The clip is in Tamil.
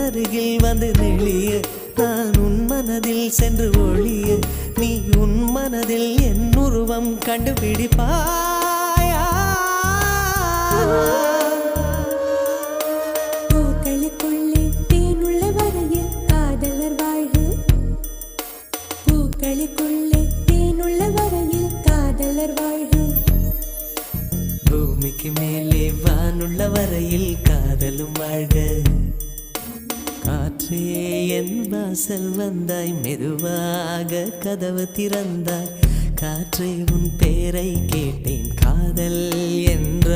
அருகில் வந்து நெளிய நான் உன் மனதில் சென்று ஒளிய நீ உன் மனதில் என் உருவம் கண்டுபிடிப்பாயா பூக்களுக்குள்ளே தேனுள்ள வரையில் காதலர் வாழ்வு பூக்களுக்குள்ளே தேனுள்ள வரையில் காதலர் வாழ்வு பூமிக்கு மேலே வானுள்ள வரையில் காதலும் வாழ்க காற்றே என் வாசல் வந்தாய் மெதுவாக கதவு திறந்தாய் காற்றே உன் பேரை கேட்டேன் காதல் என்ற